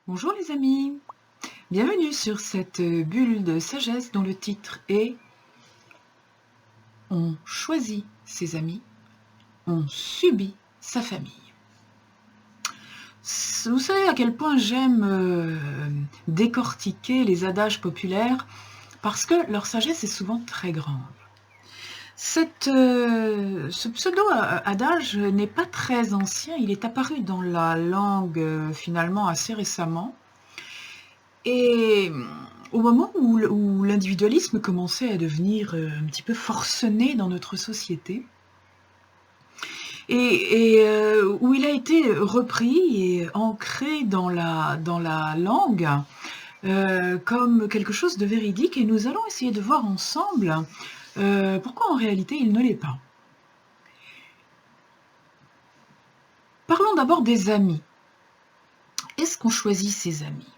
Bonjour les amis, bienvenue sur cette bulle de sagesse dont le titre est On choisit ses amis, on subit sa famille. Vous savez à quel point j'aime décortiquer les adages populaires parce que leur sagesse est souvent très grande. Ce pseudo-adage n'est pas très ancien, il est apparu dans la langue finalement assez récemment. Et au moment où l'individualisme commençait à devenir un petit peu forcené dans notre société, où il a été repris et ancré dans la langue comme quelque chose de véridique, et nous allons essayer de voir ensemble pourquoi en réalité il ne l'est pas. Parlons d'abord des amis. Est-ce qu'on choisit ses amis?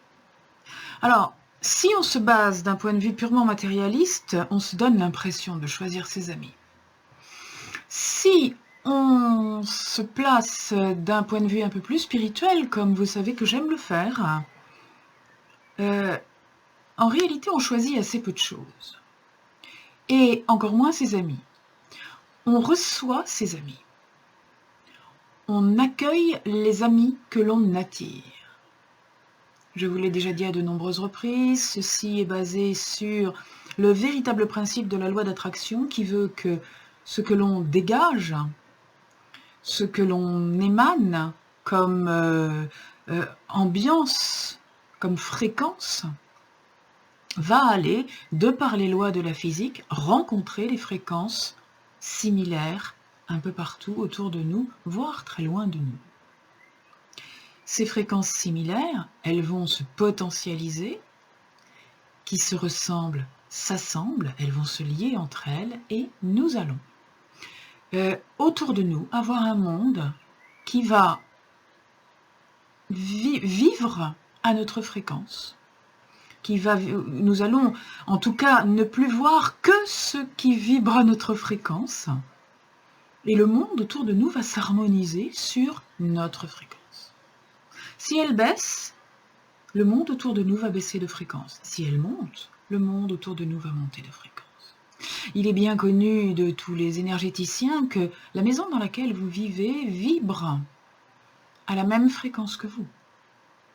Alors, si on se base d'un point de vue purement matérialiste, on se donne l'impression de choisir ses amis. Si on se place d'un point de vue un peu plus spirituel, comme vous savez que j'aime le faire, en réalité, on choisit assez peu de choses. Et encore moins ses amis. On reçoit ses amis. On accueille les amis que l'on attire. Je vous l'ai déjà dit à de nombreuses reprises, ceci est basé sur le véritable principe de la loi d'attraction qui veut que ce que l'on dégage, ce que l'on émane comme ambiance, comme fréquence, va aller, de par les lois de la physique, rencontrer les fréquences similaires un peu partout autour de nous, voire très loin de nous. Ces fréquences similaires, elles vont se potentialiser, qui se ressemblent s'assemblent, elles vont se lier entre elles, et nous allons autour de nous avoir un monde qui va vivre à notre fréquence, nous allons en tout cas ne plus voir que ce qui vibre à notre fréquence, et le monde autour de nous va s'harmoniser sur notre fréquence. Si elle baisse, le monde autour de nous va baisser de fréquence. Si elle monte, le monde autour de nous va monter de fréquence. Il est bien connu de tous les énergéticiens que la maison dans laquelle vous vivez vibre à la même fréquence que vous.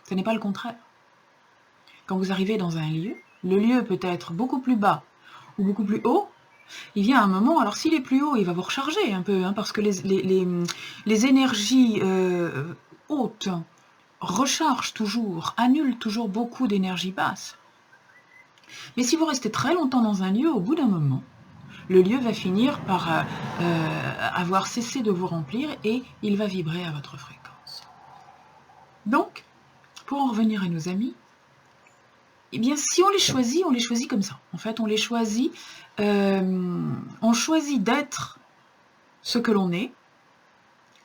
Ce n'est pas le contraire. Quand vous arrivez dans un lieu, le lieu peut être beaucoup plus bas ou beaucoup plus haut. Il vient un moment, alors s'il est plus haut, il va vous recharger un peu, parce que les énergies hautes rechargent toujours, annulent toujours beaucoup d'énergie basse. Mais si vous restez très longtemps dans un lieu, au bout d'un moment, le lieu va finir par avoir cessé de vous remplir et il va vibrer à votre fréquence. Donc, pour en revenir à nos amis, eh bien, si on les choisit comme ça. En fait, on choisit d'être ce que l'on est,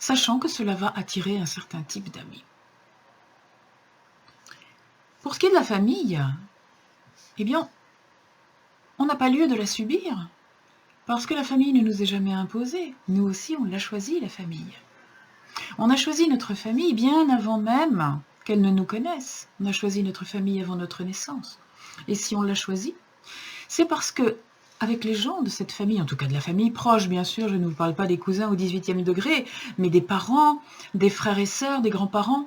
sachant que cela va attirer un certain type d'amis. Pour ce qui est de la famille, eh bien, on n'a pas lieu de la subir, parce que la famille ne nous est jamais imposée. Nous aussi, on l'a choisi, la famille. On a choisi notre famille bien avant même qu'elle ne nous connaisse. On a choisi notre famille avant notre naissance. Et si on l'a choisi, c'est parce que, avec les gens de cette famille, en tout cas de la famille proche, bien sûr, je ne vous parle pas des cousins au 18e degré, mais des parents, des frères et sœurs, des grands-parents,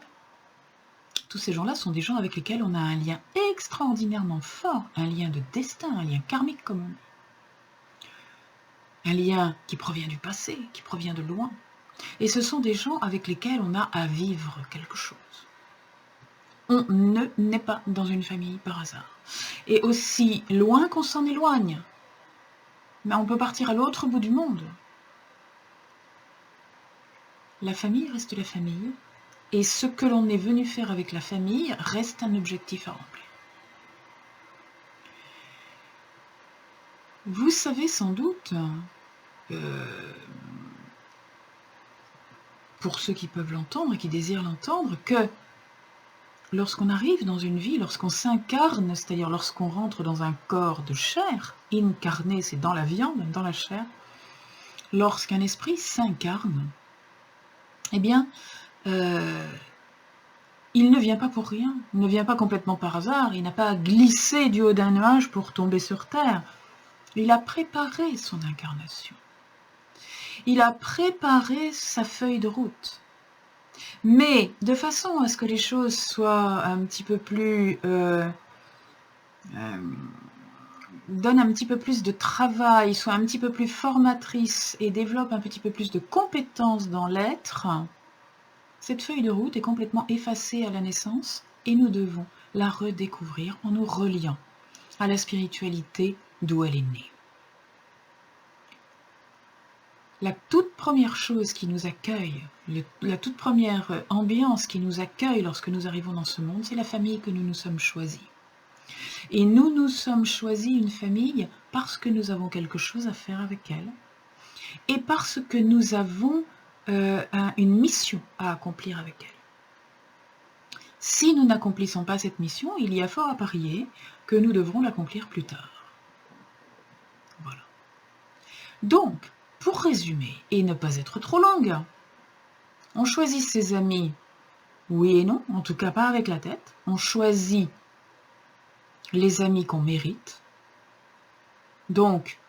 tous ces gens-là sont des gens avec lesquels on a un lien extraordinairement fort, un lien de destin, un lien karmique comme on dit. Un lien qui provient du passé, qui provient de loin. Et ce sont des gens avec lesquels on a à vivre quelque chose. On ne naît pas dans une famille par hasard. Et aussi loin qu'on s'en éloigne, mais on peut partir à l'autre bout du monde. La famille reste la famille, et ce que l'on est venu faire avec la famille reste un objectif à remplir. Vous savez sans doute, pour ceux qui peuvent l'entendre et qui désirent l'entendre, que lorsqu'on arrive dans une vie, lorsqu'on s'incarne, c'est-à-dire lorsqu'on rentre dans un corps de chair, incarné, c'est dans la viande, dans la chair, lorsqu'un esprit s'incarne, eh bien, il ne vient pas pour rien, il ne vient pas complètement par hasard, il n'a pas glissé du haut d'un nuage pour tomber sur terre. Il a préparé son incarnation. Il a préparé sa feuille de route. Mais de façon à ce que les choses soient un petit peu plus... donnent un petit peu plus de travail, soient un petit peu plus formatrices et développent un petit peu plus de compétences dans l'être, cette feuille de route est complètement effacée à la naissance et nous devons la redécouvrir en nous reliant à la spiritualité d'où elle est née. La toute première chose qui nous accueille, la toute première ambiance qui nous accueille lorsque nous arrivons dans ce monde, c'est la famille que nous nous sommes choisis. Et nous nous sommes choisis une famille parce que nous avons quelque chose à faire avec elle et parce que nous avons une mission à accomplir avec elle. Si nous n'accomplissons pas cette mission, il y a fort à parier que nous devrons l'accomplir plus tard. Voilà. Donc, pour résumer et ne pas être trop longue, on choisit ses amis, oui et non, en tout cas pas avec la tête. On choisit les amis qu'on mérite. Donc,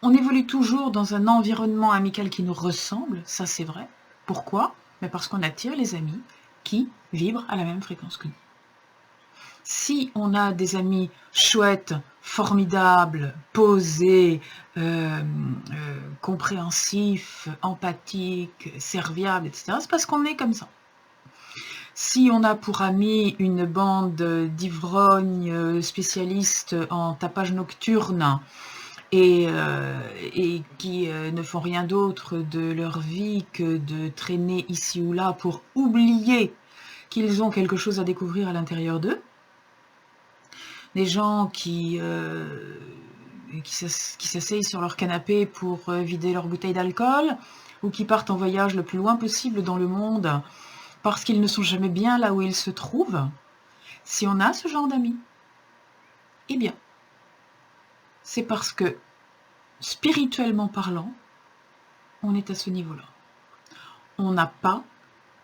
on évolue toujours dans un environnement amical qui nous ressemble, ça c'est vrai. Pourquoi? Mais parce qu'on attire les amis qui vibrent à la même fréquence que nous. Si on a des amis chouettes, formidables, posés, compréhensifs, empathiques, serviables, etc., c'est parce qu'on est comme ça. Si on a pour amis une bande d'ivrognes spécialistes en tapage nocturne et qui ne font rien d'autre de leur vie que de traîner ici ou là pour oublier qu'ils ont quelque chose à découvrir à l'intérieur d'eux, des gens qui s'asseyent sur leur canapé pour vider leur bouteille d'alcool ou qui partent en voyage le plus loin possible dans le monde parce qu'ils ne sont jamais bien là où ils se trouvent, si on a ce genre d'amis, eh bien, c'est parce que, spirituellement parlant, on est à ce niveau-là. On n'a pas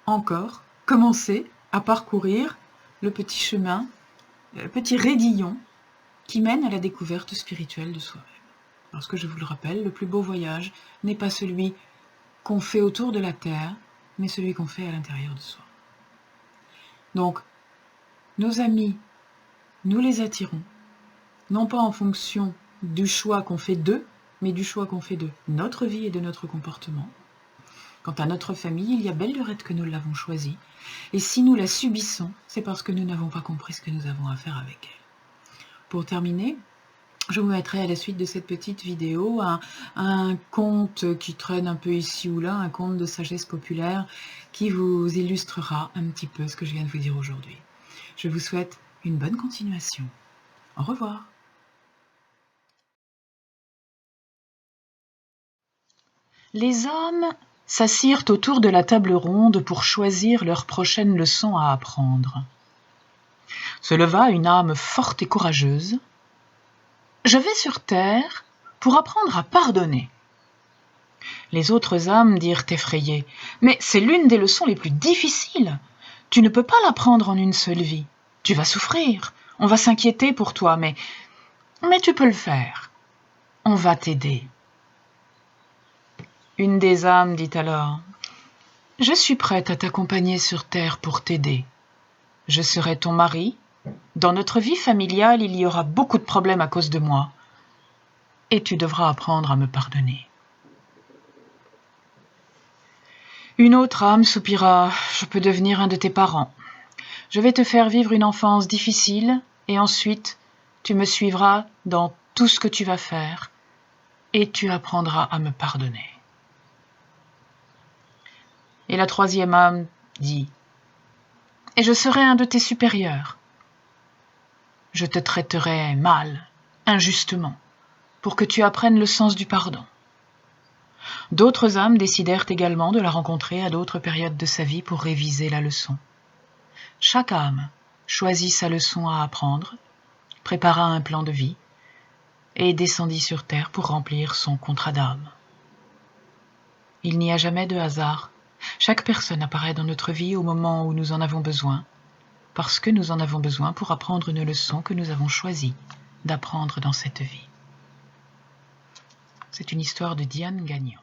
encore commencé à parcourir le petit chemin, le petit raidillon qui mène à la découverte spirituelle de soi-même. Parce que je vous le rappelle, le plus beau voyage n'est pas celui qu'on fait autour de la Terre, mais celui qu'on fait à l'intérieur de soi. Donc, nos amis, nous les attirons, non pas en fonction du choix qu'on fait d'eux, mais du choix qu'on fait de notre vie et de notre comportement. Quant à notre famille, il y a belle lurette que nous l'avons choisie, et si nous la subissons, c'est parce que nous n'avons pas compris ce que nous avons à faire avec elle. Pour terminer, je vous mettrai à la suite de cette petite vidéo un conte qui traîne un peu ici ou là, un conte de sagesse populaire qui vous illustrera un petit peu ce que je viens de vous dire aujourd'hui. Je vous souhaite une bonne continuation. Au revoir. Les hommes s'assirent autour de la table ronde pour choisir leur prochaine leçon à apprendre. Se leva une âme forte et courageuse. « Je vais sur terre pour apprendre à pardonner. » Les autres âmes dirent effrayées. « Mais c'est l'une des leçons les plus difficiles. Tu ne peux pas l'apprendre en une seule vie. Tu vas souffrir. On va s'inquiéter pour toi, mais tu peux le faire. On va t'aider. » Une des âmes dit alors « Je suis prête à t'accompagner sur terre pour t'aider. Je serai ton mari. Dans notre vie familiale, il y aura beaucoup de problèmes à cause de moi. Et tu devras apprendre à me pardonner. » Une autre âme soupira « Je peux devenir un de tes parents. Je vais te faire vivre une enfance difficile et ensuite tu me suivras dans tout ce que tu vas faire et tu apprendras à me pardonner. » Et la troisième âme dit « Et je serai un de tes supérieurs. Je te traiterai mal, injustement, pour que tu apprennes le sens du pardon. » D'autres âmes décidèrent également de la rencontrer à d'autres périodes de sa vie pour réviser la leçon. Chaque âme choisit sa leçon à apprendre, prépara un plan de vie et descendit sur terre pour remplir son contrat d'âme. Il n'y a jamais de hasard. Chaque personne apparaît dans notre vie au moment où nous en avons besoin, parce que nous en avons besoin pour apprendre une leçon que nous avons choisi d'apprendre dans cette vie. C'est une histoire de Diane Gagnon.